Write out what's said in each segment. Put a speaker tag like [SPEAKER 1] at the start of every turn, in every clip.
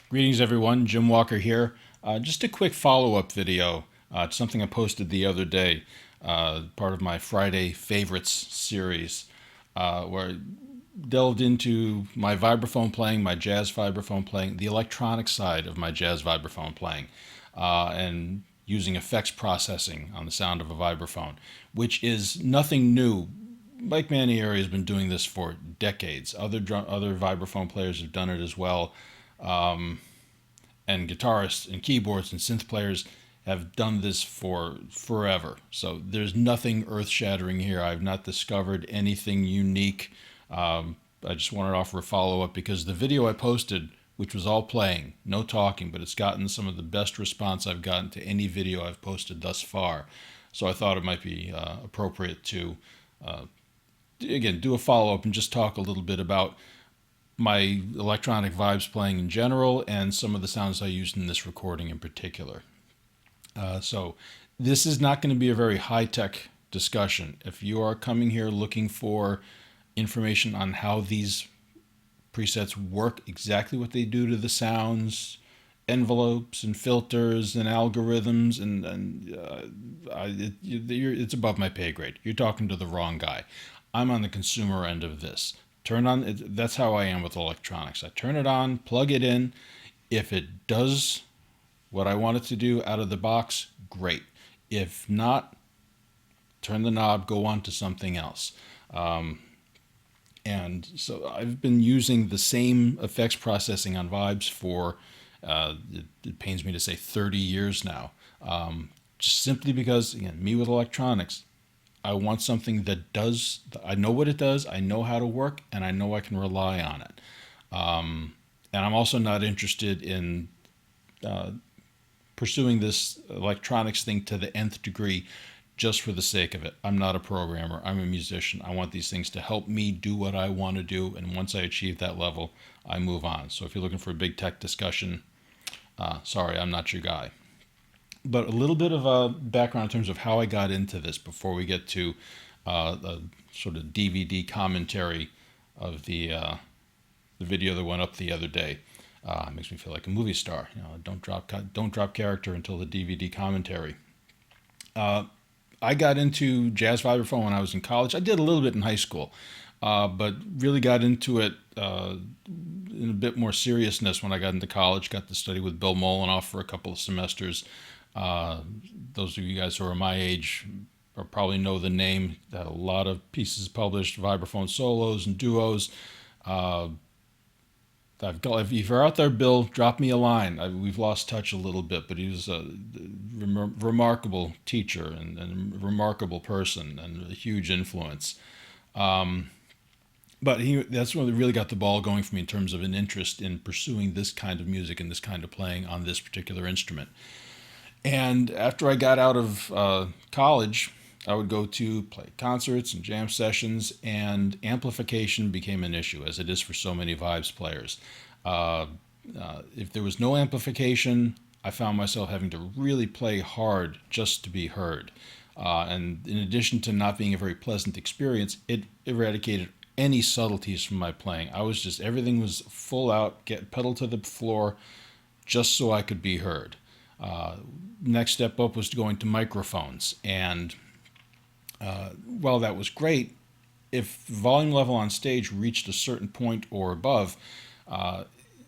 [SPEAKER 1] Greetings, everyone. Jim Walker here. Just a quick follow-up video. It's something I posted the other day, part of my Friday Favorites series, where I delved into my vibraphone playing, my jazz vibraphone playing, the electronic side of my jazz vibraphone playing, and using effects processing on the sound of a vibraphone, which is nothing new. Mike Manieri has been doing this for decades. Other vibraphone players have done it as well. And guitarists and keyboards and synth players have done this for forever. So there's nothing earth-shattering here. I've not discovered anything unique. I just wanted to offer a follow-up because the video I posted, which was all playing, no talking, but it's gotten some of the best response I've gotten to any video I've posted thus far. So I thought it might be appropriate to, again, do a follow-up and just talk a little bit about my electronic vibes playing in general and some of the sounds I used in this recording in particular. So this is not going to be a very high-tech discussion. If you are coming here looking for information on how these presets work, exactly what they do to the sounds, envelopes and filters and algorithms, it's above my pay grade. You're talking to the wrong guy. I'm on the consumer end of this. Turn on, that's how I am with electronics. I turn it on, plug it in. If it does what I want it to do out of the box, great. If not, turn the knob, go on to something else. And so I've been using the same effects processing on vibes for, it pains me to say, 30 years now. Just simply because, again, me with electronics, I want something that does, I know what it does, I know how to work, and I know I can rely on it. And I'm also not interested in pursuing this electronics thing to the nth degree just for the sake of it. I'm not a programmer, I'm a musician. I want these things to help me do what I want to do, and once I achieve that level, I move on. So if you're looking for a big tech discussion, sorry, I'm not your guy. But a little bit of a background in terms of how I got into this before we get to a sort of DVD commentary of the video that went up the other day. It makes me feel like a movie star. You know, don't drop character until the DVD commentary. I got into jazz vibraphone when I was in college. I did a little bit in high school, but really got into it in a bit more seriousness when I got into college. Got to study with Bill Molinoff for a couple of semesters. Those of you guys who are my age probably know the name. A lot of pieces published, vibraphone solos and duos. If you're out there, Bill, drop me a line. We've lost touch a little bit, but he was a remarkable teacher and a remarkable person and a huge influence. But that's when it really got the ball going for me in terms of an interest in pursuing this kind of music and this kind of playing on this particular instrument. And after I got out of college, I would go to play concerts and jam sessions, and amplification became an issue, as it is for so many vibes players. If there was no amplification, I found myself having to really play hard just to be heard. And in addition to not being a very pleasant experience, it eradicated any subtleties from my playing. Everything was full out, get pedal to the floor, just so I could be heard. Next step up was going to microphones, and while that was great, if the volume level on stage reached a certain point or above,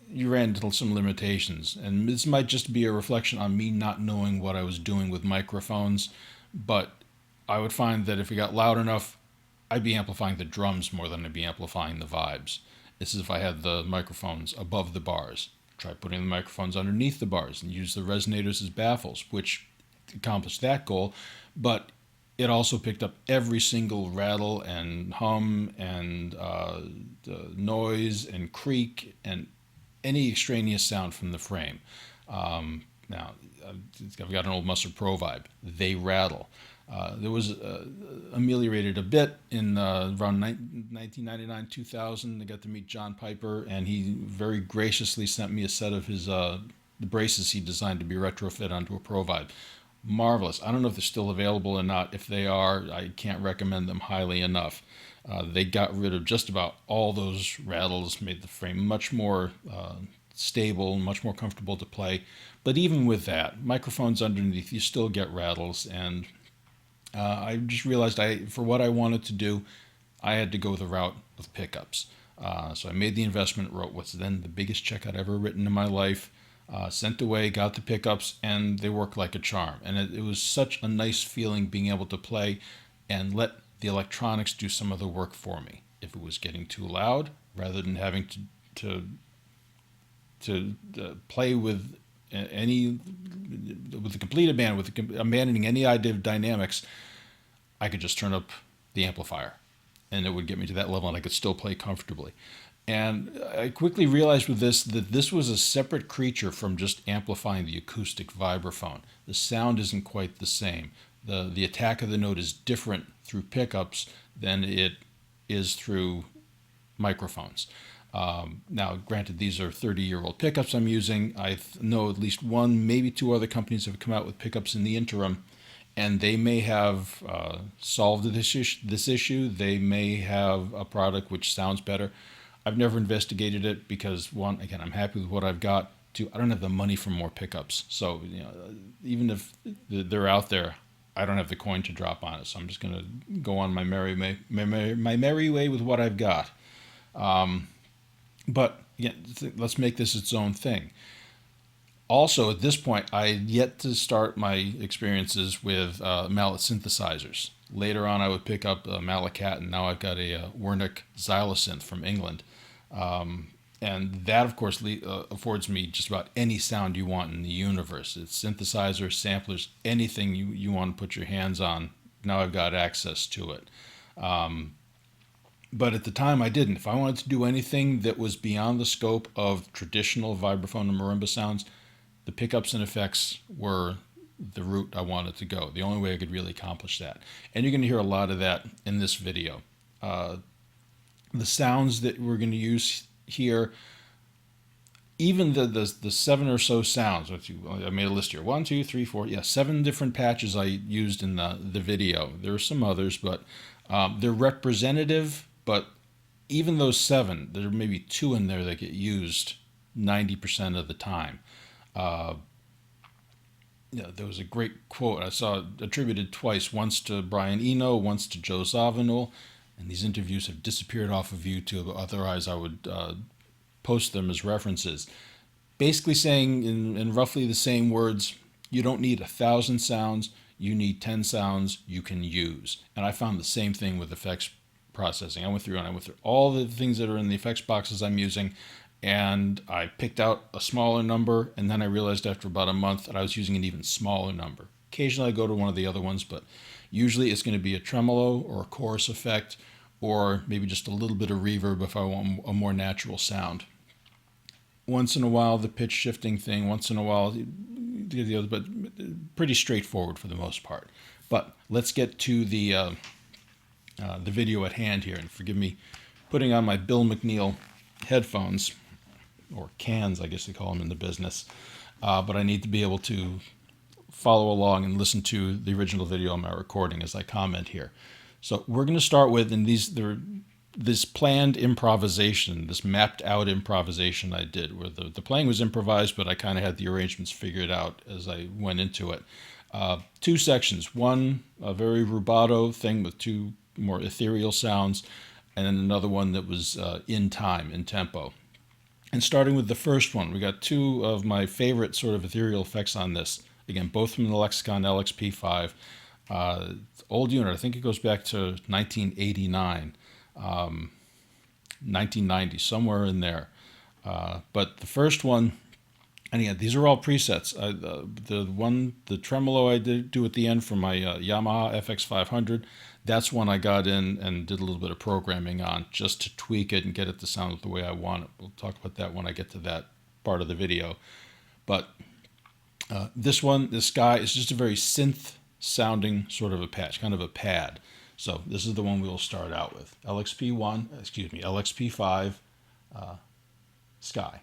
[SPEAKER 1] you ran into some limitations. And this might just be a reflection on me not knowing what I was doing with microphones, but I would find that if it got loud enough, I'd be amplifying the drums more than I'd be amplifying the vibes. This is if I had the microphones above the bars. Try putting the microphones underneath the bars and use the resonators as baffles, which accomplished that goal, but it also picked up every single rattle and hum and noise and creak and any extraneous sound from the frame. Now, I've got an old Musser Pro vibe. They rattle. There was ameliorated a bit in around 1999-2000. I got to meet John Piper, and he very graciously sent me a set of his the braces he designed to be retrofit onto a Pro Vibe. Marvelous. I don't know if they're still available or not. If they are, I can't recommend them highly enough. They got rid of just about all those rattles, made the frame much more stable, much more comfortable to play. But even with that, microphones underneath, you still get rattles. And I just realized for what I wanted to do, I had to go the route of pickups. So I made the investment, wrote what's then the biggest check I'd ever written in my life, sent away, got the pickups, and they work like a charm. And it was such a nice feeling being able to play and let the electronics do some of the work for me. If it was getting too loud, rather than having to play with the complete band, with abandoning any idea of dynamics, I could just turn up the amplifier, and it would get me to that level, and I could still play comfortably. And I quickly realized with this that this was a separate creature from just amplifying the acoustic vibraphone. The sound isn't quite the same. The attack of the note is different through pickups than it is through microphones. Now, granted, these are 30-year-old pickups I'm using. I know at least one, maybe two other companies have come out with pickups in the interim, and they may have solved this issue. They may have a product which sounds better. I've never investigated it because, one, again, I'm happy with what I've got. Two, I don't have the money for more pickups. So, even if they're out there, I don't have the coin to drop on it. So I'm just going to go on my merry way with what I've got. But again, let's make this its own thing. Also, at this point, I had yet to start my experiences with mallet synthesizers. Later on, I would pick up a Malacat, and now I've got a Wernick Xylosynth from England. And that, of course, affords me just about any sound you want in the universe. It's synthesizers, samplers, anything you want to put your hands on. Now I've got access to it. But at the time, I didn't. If I wanted to do anything that was beyond the scope of traditional vibraphone and marimba sounds, the pickups and effects were the route I wanted to go. The only way I could really accomplish that. And you're going to hear a lot of that in this video. The sounds that we're going to use here, even the 7 or so sounds, I made a list here. 1, 2, 3, 4, 7 different patches I used in the video. There are some others, but they're representative. But even those 7, there may be 2 in there that get used 90% of the time. There was a great quote I saw attributed twice, once to Brian Eno, once to Joe Zawinul, and these interviews have disappeared off of YouTube. Otherwise, I would post them as references. Basically saying in roughly the same words, you don't need 1,000 sounds, you need 10 sounds you can use. And I found the same thing with effects processing. I went through all the things that are in the effects boxes I'm using, and I picked out a smaller number, and then I realized after about a month that I was using an even smaller number. Occasionally I go to one of the other ones, but usually it's going to be a tremolo or a chorus effect, or maybe just a little bit of reverb if I want a more natural sound. Once in a while the pitch shifting thing, once in a while the other, but pretty straightforward for the most part. But let's get to the video at hand here, and forgive me putting on my Bill McNeil headphones, or cans I guess they call them in the business, but I need to be able to follow along and listen to the original video on my recording as I comment here. So we're going to start with, this planned improvisation, this mapped out improvisation I did, where the playing was improvised, but I kind of had the arrangements figured out as I went into it. 2 sections, one a very rubato thing with 2 more ethereal sounds, and then another one that was in time, in tempo. And starting with the first one, we got 2 of my favorite sort of ethereal effects on this. Again, both from the Lexicon LXP5. Old unit, I think it goes back to 1989, 1990, somewhere in there. But the first one, and again, these are all presets. The tremolo I do at the end for my Yamaha FX500, that's one I got in and did a little bit of programming on just to tweak it and get it to sound the way I want it. We'll talk about that when I get to that part of the video. But this guy is just a very synth sounding sort of a patch, kind of a pad. So this is the one we'll start out with. LXP5 Sky.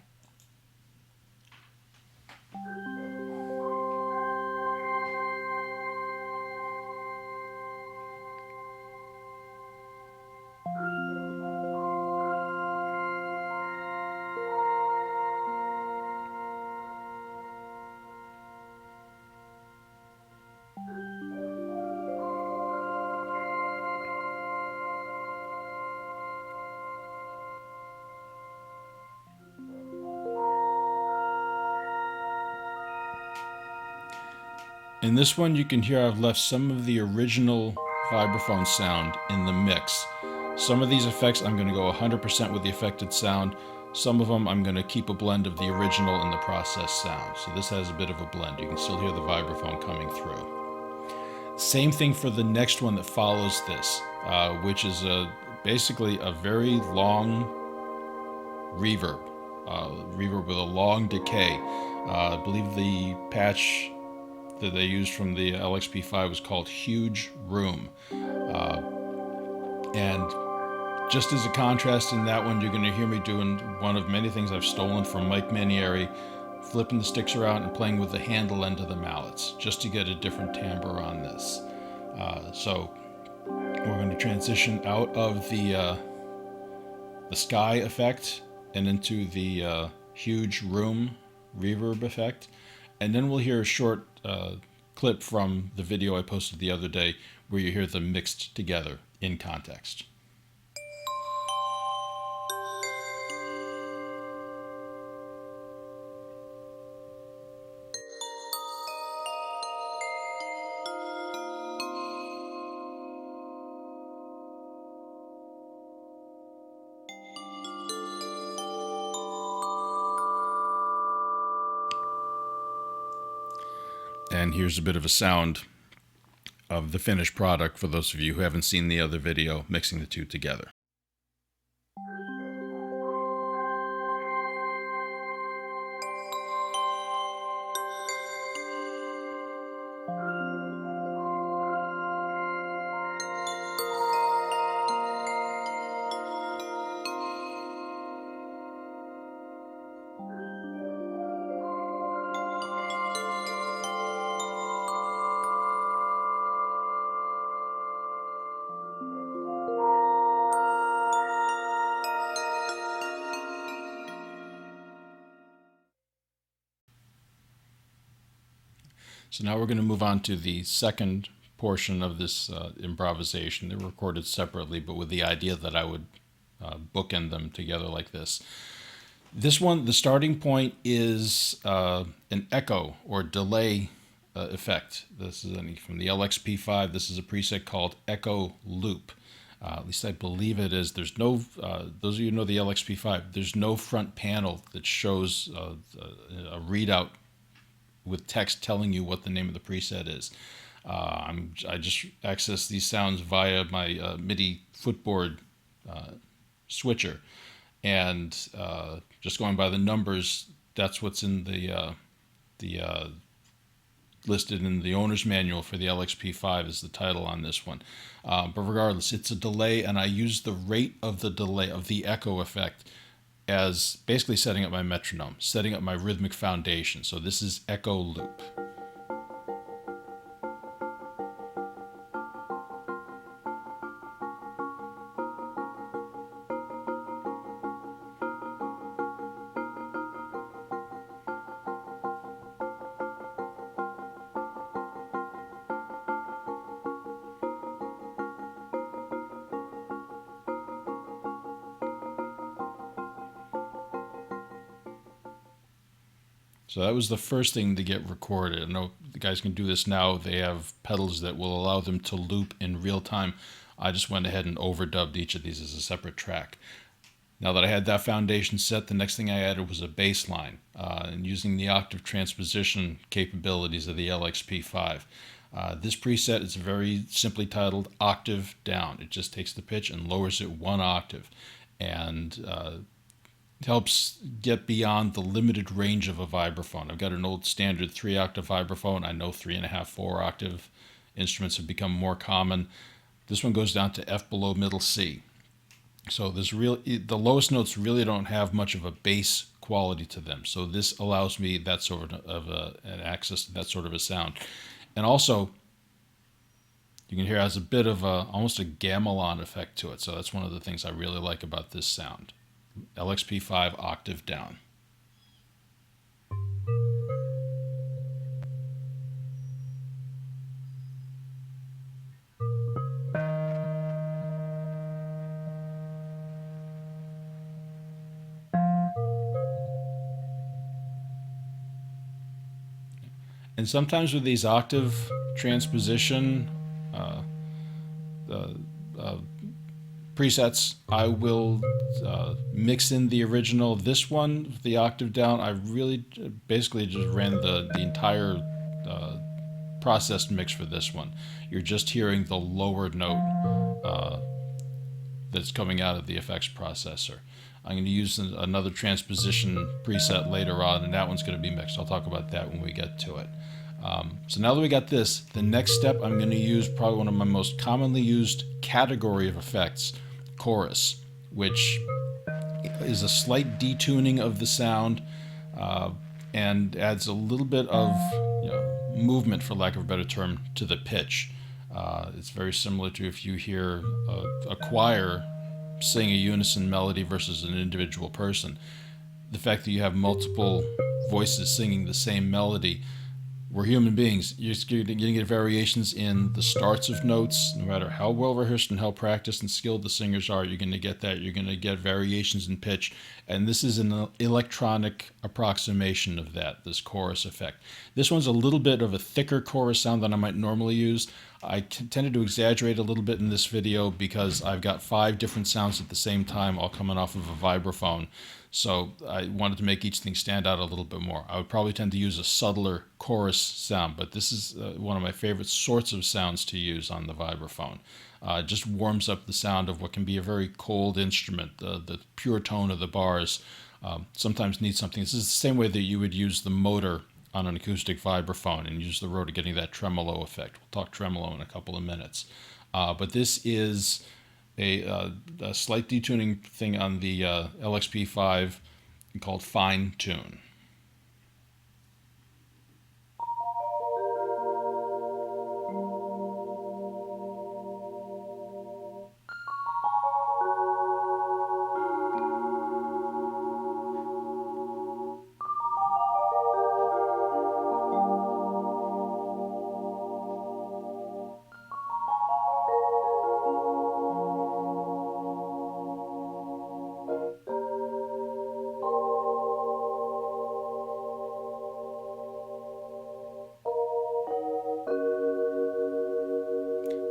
[SPEAKER 1] In this one, you can hear I've left some of the original vibraphone sound in the mix. Some of these effects I'm going to go 100% with the affected sound. Some of them I'm going to keep a blend of the original and the processed sound. So this has a bit of a blend. You can still hear the vibraphone coming through. Same thing for the next one that follows this, which is basically a very long reverb. Reverb with a long decay. I believe the patch that they used from the LXP5 was called Huge Room. And just as a contrast in that one, you're going to hear me doing one of many things I've stolen from Mike Manieri, flipping the sticks around and playing with the handle end of the mallets, just to get a different timbre on this. So we're going to transition out of the sky effect and into the huge room reverb effect. And then we'll hear a short clip from the video I posted the other day where you hear them mixed together in context. And here's a bit of a sound of the finished product for those of you who haven't seen the other video mixing the two together. So now we're going to move on to the second portion of this improvisation. They're recorded separately, but with the idea that I would bookend them together like this. This one, the starting point is an echo or delay effect. This is from the LXP5. This is a preset called Echo Loop. At least I believe it is. There's no, those of you who know the LXP5, there's no front panel that shows a readout with text telling you what the name of the preset is. I just access these sounds via my MIDI footboard switcher, and just going by the numbers, that's what's in the listed in the owner's manual for the LXP5 is the title on this one. But regardless, it's a delay, and I use the rate of the delay of the echo effect as basically setting up my metronome, setting up my rhythmic foundation. So this is Echo Loop. So that was the first thing to get recorded. I know the guys can do this now. They have pedals that will allow them to loop in real time. I just went ahead and overdubbed each of these as a separate track. Now that I had that foundation set, the next thing I added was a bass line, and using the octave transposition capabilities of the LXP5. This preset is very simply titled Octave Down. It just takes the pitch and lowers it one octave, and helps get beyond the limited range of a vibraphone. I've got an old standard 3-octave vibraphone. I know 3.5, 4-octave instruments have become more common. This one goes down to F below middle C. So the lowest notes really don't have much of a bass quality to them. So this allows me that sort of an access to that sort of a sound. And also, you can hear it has a bit of almost a gamelan effect to it. So that's one of the things I really like about this sound. LXP5 Octave Down. And sometimes with these octave transposition uh, uh, presets, I will mix in the original. This one, the octave down, I really basically just ran the entire processed mix for this one. You're just hearing the lower note that's coming out of the effects processor. I'm going to use another transposition preset later on, and that one's going to be mixed. I'll talk about that when we get to it. So now that we got this, the next step I'm going to use probably one of my most commonly used category of effects, chorus, which is a slight detuning of the sound and adds a little bit of movement, for lack of a better term, to the pitch. It's very similar to if you hear a choir sing a unison melody versus an individual person. The fact that you have multiple voices singing the same melody, we're human beings. You're going to get variations in the starts of notes. No matter how well rehearsed and how practiced and skilled the singers are, you're going to get that. You're going to get variations in pitch. And this is an electronic approximation of that, this chorus effect. This one's a little bit of a thicker chorus sound than I might normally use. I tended to exaggerate a little bit in this video because I've got 5 different sounds at the same time, all coming off of a vibraphone. So I wanted to make each thing stand out a little bit more. I would probably tend to use a subtler chorus sound, but this is one of my favorite sorts of sounds to use on the vibraphone. It just warms up the sound of what can be a very cold instrument. The pure tone of the bars sometimes needs something. This is the same way that you would use the motor on an acoustic vibraphone and use the rotor getting that tremolo effect. We'll talk tremolo in a couple of minutes. But this is a slight detuning thing on the LXP5 called Fine Tune.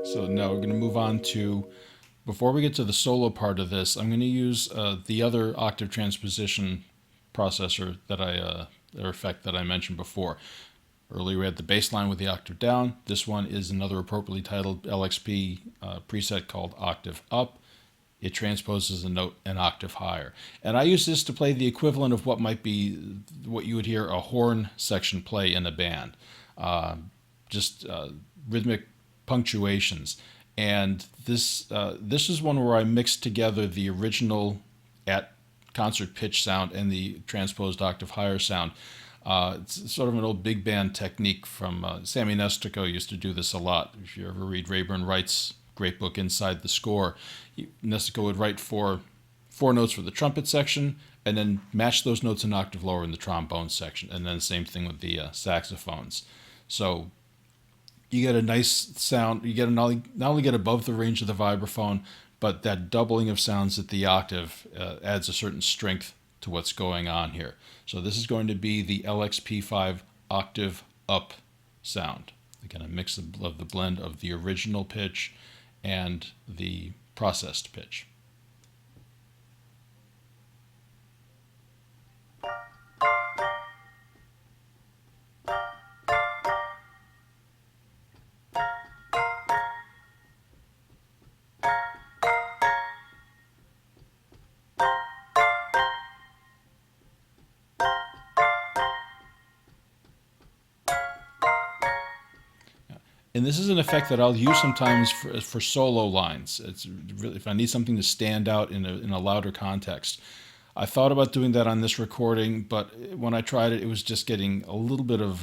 [SPEAKER 1] So now we're going to move on to, before we get to the solo part of this, I'm going to use the other octave transposition processor that or effect that I mentioned before. Earlier we had the bass line with the octave down. This one is another appropriately titled LXP preset called octave up. It transposes a note an octave higher. And I use this to play the equivalent of what might be what you would hear a horn section play in a band. Just rhythmic punctuations. And this is one where I mixed together the original at concert pitch sound and the transposed octave higher sound. It's sort of an old big band technique from Sammy Nestico used to do this a lot. If you ever read Rayburn Wright's great book Inside the Score, Nestico would write four notes for the trumpet section and then match those notes an octave lower in the trombone section, and then the same thing with the saxophones. So you get a nice sound. You get not only get above the range of the vibraphone, but that doubling of sounds at the octave adds a certain strength to what's going on here. So this is going to be the LXP5 octave up sound. Again, a mix of the blend of the original pitch and the processed pitch. And this is an effect that I'll use sometimes for solo lines. It's really, if I need something to stand out in a louder context. I thought about doing that on this recording, but when I tried it, it was just getting a little bit of,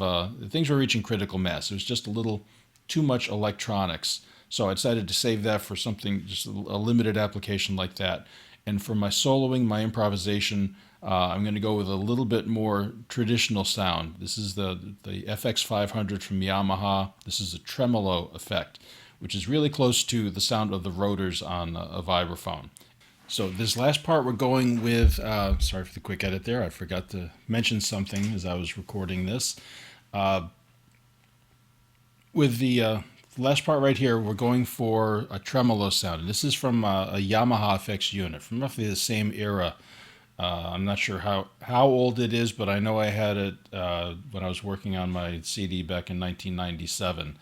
[SPEAKER 1] things were reaching critical mass. It was just a little too much electronics. So I decided to save that for something, just a limited application like that. And for my soloing, my improvisation, I'm going to go with a little bit more traditional sound. This is the FX500 from Yamaha. This is a tremolo effect, which is really close to the sound of the rotors on a vibraphone. So this last part we're going with, sorry for the quick edit there, I forgot to mention something as I was recording this. With the last part right here, we're going for a tremolo sound. And this is from a Yamaha FX unit from roughly the same era. I'm not sure how old it is, but I know I had it when I was working on my CD back in 1997,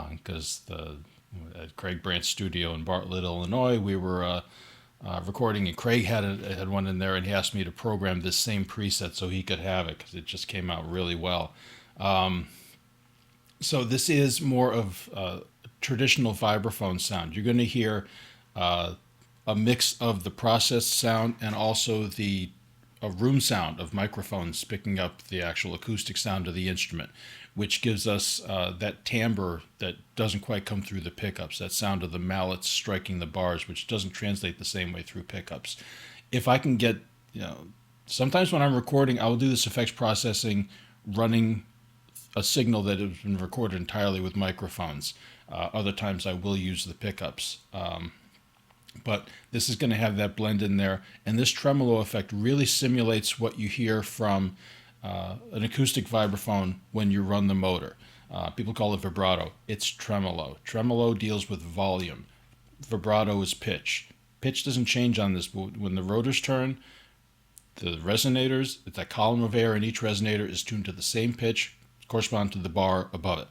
[SPEAKER 1] because at Craig Brandt's studio in Bartlett, Illinois, we were recording, and Craig had one in there, and he asked me to program this same preset so he could have it because it just came out really well. So this is more of traditional vibraphone sound. You're going to hear a mix of the processed sound and also the room sound of microphones picking up the actual acoustic sound of the instrument, which gives us that timbre that doesn't quite come through the pickups, that sound of the mallets striking the bars, which doesn't translate the same way through pickups. If I can get, sometimes when I'm recording, I will do this effects processing running a signal that has been recorded entirely with microphones. Other times I will use the pickups. But this is going to have that blend in there. And this tremolo effect really simulates what you hear from an acoustic vibraphone when you run the motor. People call it vibrato. It's tremolo. Tremolo deals with volume. Vibrato is pitch. Pitch doesn't change on this, but when the rotors turn, the resonators, that column of air in each resonator is tuned to the same pitch, correspond to the bar above it.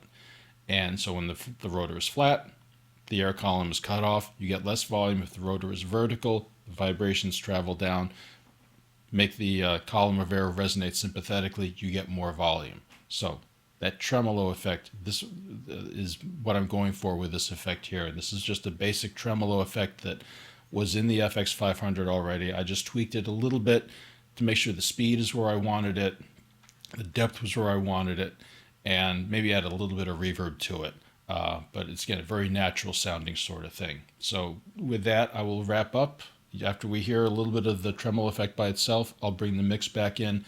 [SPEAKER 1] And so when the rotor is flat, the air column is cut off, you get less volume. If the rotor is vertical, the vibrations travel down, make the column of air resonate sympathetically, you get more volume. So that tremolo effect, this is what I'm going for with this effect here. And this is just a basic tremolo effect that was in the FX 500 already. I just tweaked it a little bit to make sure the speed is where I wanted it, the depth was where I wanted it, and maybe add a little bit of reverb to it. But it's, again, a very natural sounding sort of thing. So with that, I will wrap up. After we hear a little bit of the tremolo effect by itself, I'll bring the mix back in.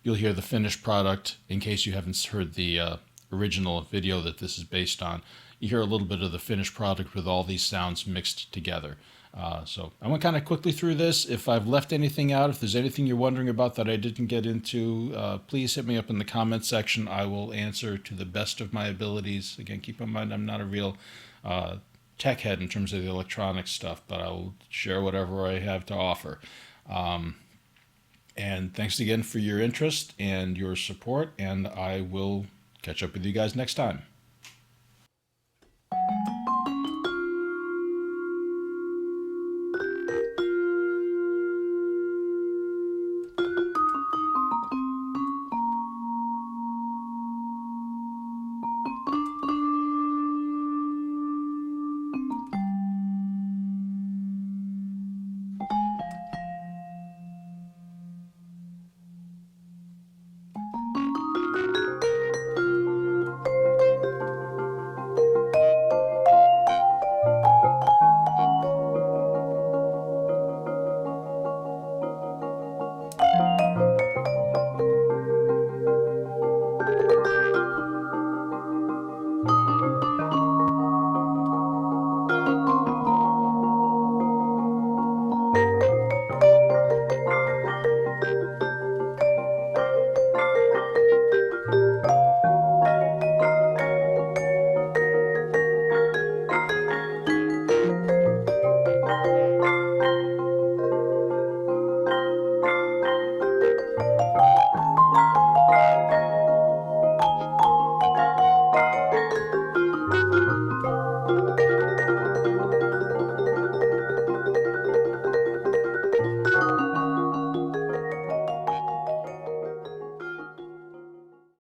[SPEAKER 1] You'll hear the finished product in case you haven't heard the original video that this is based on. You hear a little bit of the finished product with all these sounds mixed together. So I went kind of quickly through this. If I've left anything out, if there's anything you're wondering about that I didn't get into, please hit me up in the comments section. I will answer to the best of my abilities. Again, keep in mind I'm not a real tech head in terms of the electronic stuff, but I will share whatever I have to offer. And thanks again for your interest and your support, and I will catch up with you guys next time.